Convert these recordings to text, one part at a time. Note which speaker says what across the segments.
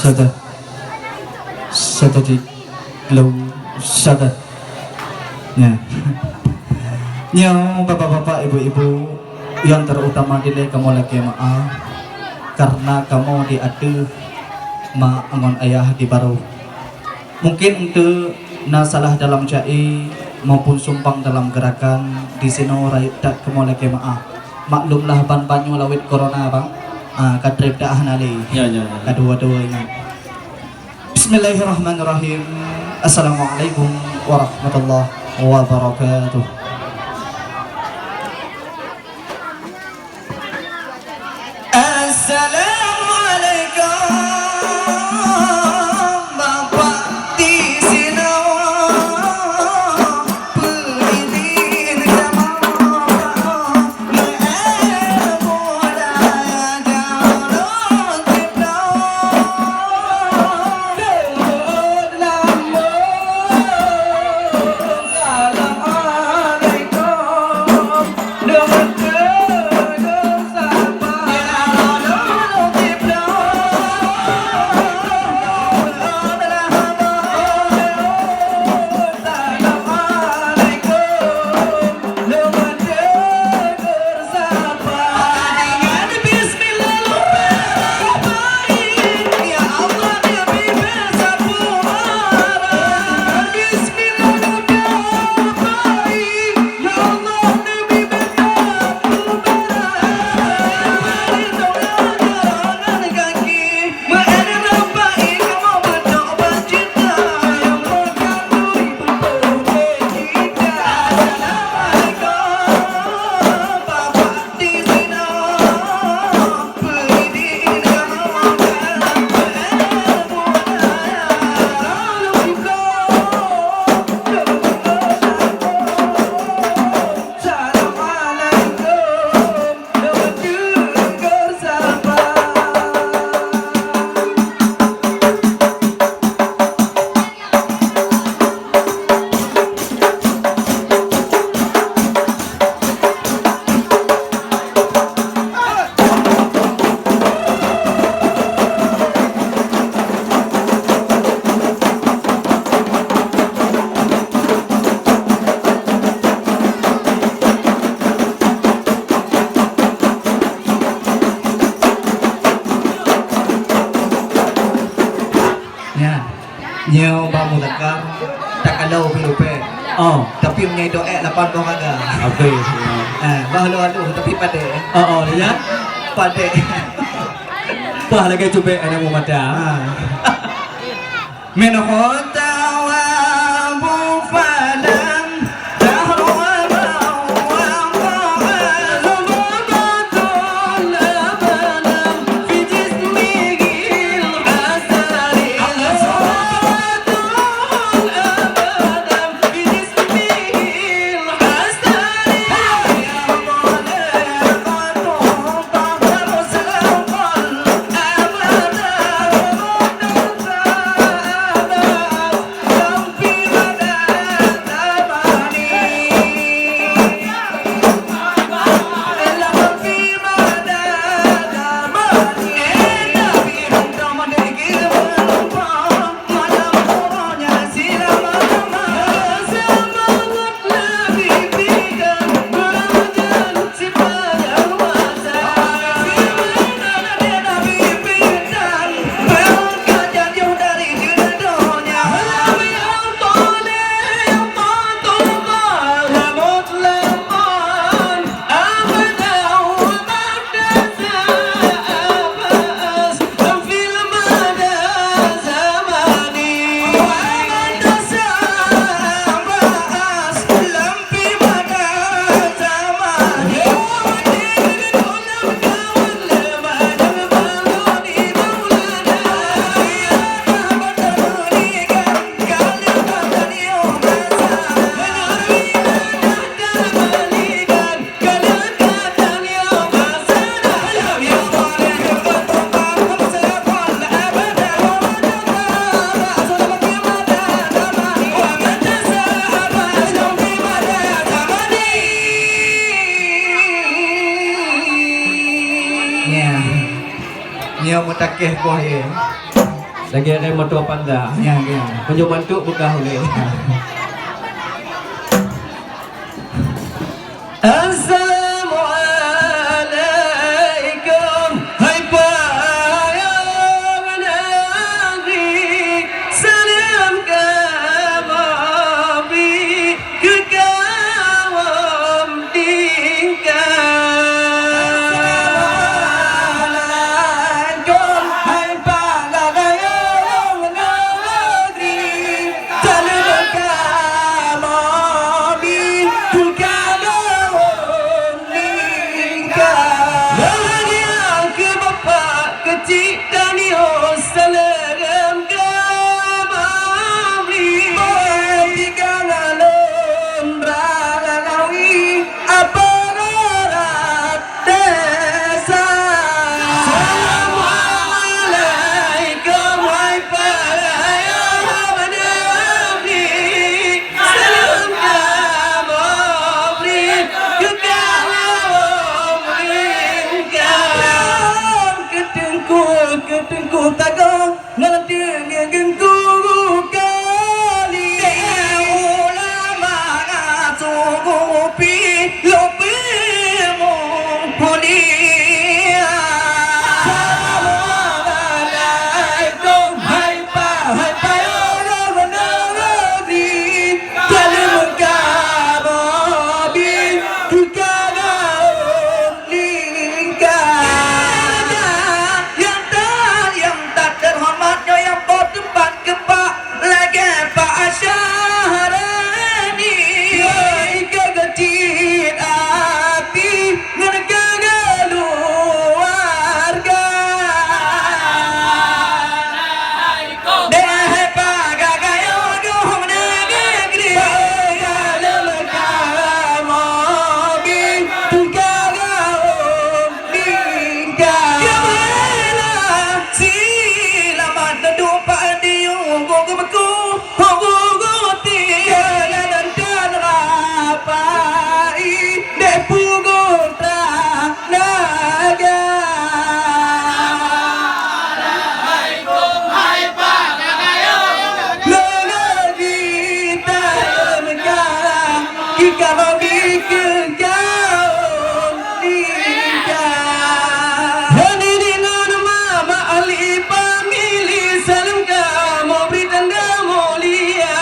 Speaker 1: Sada, sada di low sada. Ya. Nyaw bapak-bapak, ibu-ibu yang terutama dile kamu lagi maaf karena kamu diadu ma angon ayah di baru. Mungkin untuk nasalah dalam jai maupun sumpang dalam gerakan di sini tak kamu lagi maaf. Maklumlah ban banyu lawit corona bang. Kadrib dah nali.
Speaker 2: Ya.
Speaker 1: Kedua-dua ingat. Bismillahirrahmanirrahim. Assalamualaikum warahmatullahi wabarakatuh. Nyaw bamu takar tak kalau pilupe.
Speaker 2: Oh,
Speaker 1: Tapi punya doa 8 orang agak.
Speaker 2: apa ya?
Speaker 1: Bahalu-halu tapi pada.
Speaker 2: Oh, ya.
Speaker 1: Pada.
Speaker 2: Wah, lagi coba ada mau mata.
Speaker 1: Min khota wa bu falam dahru wa Nya mutakeh ko ye.
Speaker 2: Lagi ada motor panda.
Speaker 1: Yang
Speaker 2: Punya mantuk buka oleh.
Speaker 1: Assalamualaikum. Hai payung negeri, salam kami ke kaum tinggal. Hai payung negeri, salam kami ke kaum tinggal. Bahagia ke bapa kecil dan yo salam kami. Tiga lalum beralawi apa darat desa. Assalamualaikum wahai payung negeri, salam kami ke kaum tinggal. Ketengku tago nanti gengku kali ulama ngasugupi lopi mulia. Assalamualaikum hai payung negeri, salam kami ke kaum tinggal. Yang tak terhormatnya yang bertempat kepak lagi Pak Syahrani. Kegecil hati keluarga. Deh pagagayong negeri, salam kami ke kaum tinggal. Selamat berdoa di ugoku ugoku dan rapai depugutra naga. Negeri negara kita bagi ke kaum tinggal. Hadirin mama Ali pamili salam kamu beri tanda mulia.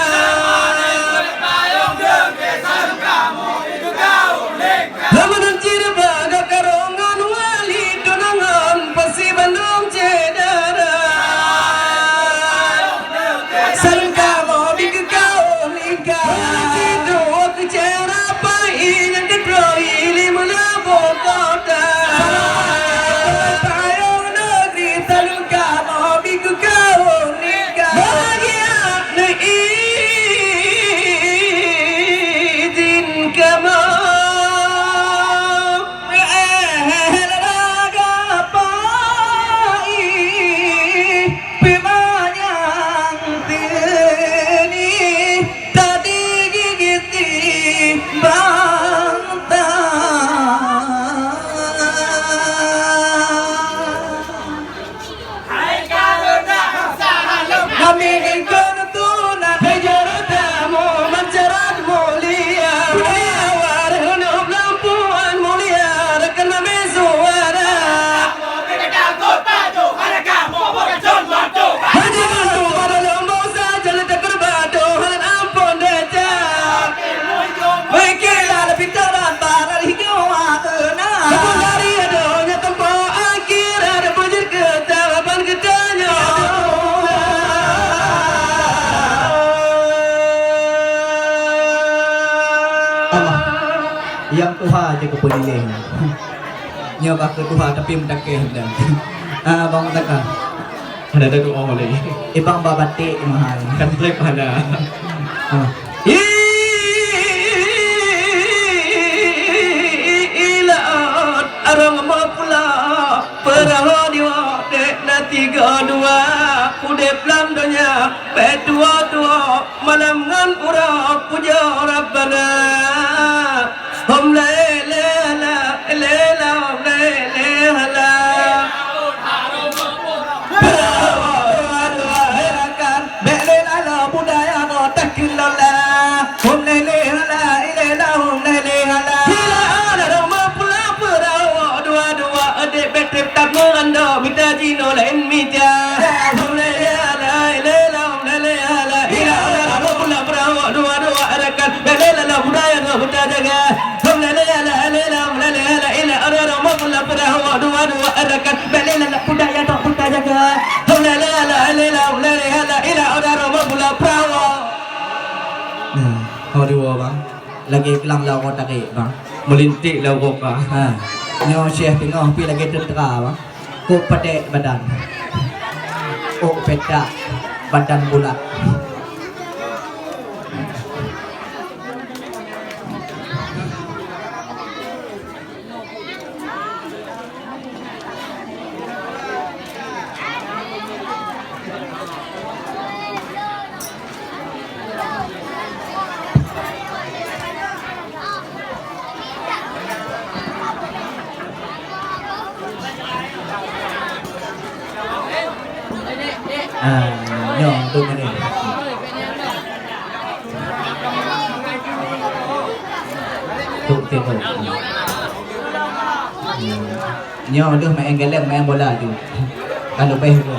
Speaker 1: Lamun cirba karongan wali tunangan pasi Bandung cedera. Salam kamu beri kaum tinggal. Itu kecera pai yang kedroi lima labor kota. Payung negeri, salam kamu beri kaum tinggal. Bahagia izin kamu. Kami ingin tunan hijratamu mencerat mulia. Budaya warhunup lampuan mulia rekan kami suara. Haji bantu pada lembu saja letak berbatu halan ampun dejak. Baiklah lebih terang barat hingga wakena. Sepuluh dari adanya tempoh akhir ada bujur ketawapan ketanya. Allah yang Tuhan aja kepedulian. Nya bakal Tuhan tapi mendakeh dan. Bang takah.
Speaker 2: Ada doa oleh.
Speaker 1: Ibang babati mahal.
Speaker 2: Kan trip ada.
Speaker 1: Ilaat arang mapula peraho diwa dek na tiga dua udep lam donya pedua dua malam ngan pura puja rabbana hum la la la la la la la
Speaker 2: wa arakan balila la budaya tok budaya ga haula la la ila la ila ila odaro mula prawo nah hodiwo bang
Speaker 1: lagi kelang lau kota ke bang
Speaker 2: melintik lau kok
Speaker 1: ha nyo syekh tengah pi lagi tentera bang ku pedek badan peta badan bulat nyo tu ni tu tengok nyo dah main gelem main bola tu kalau baik tu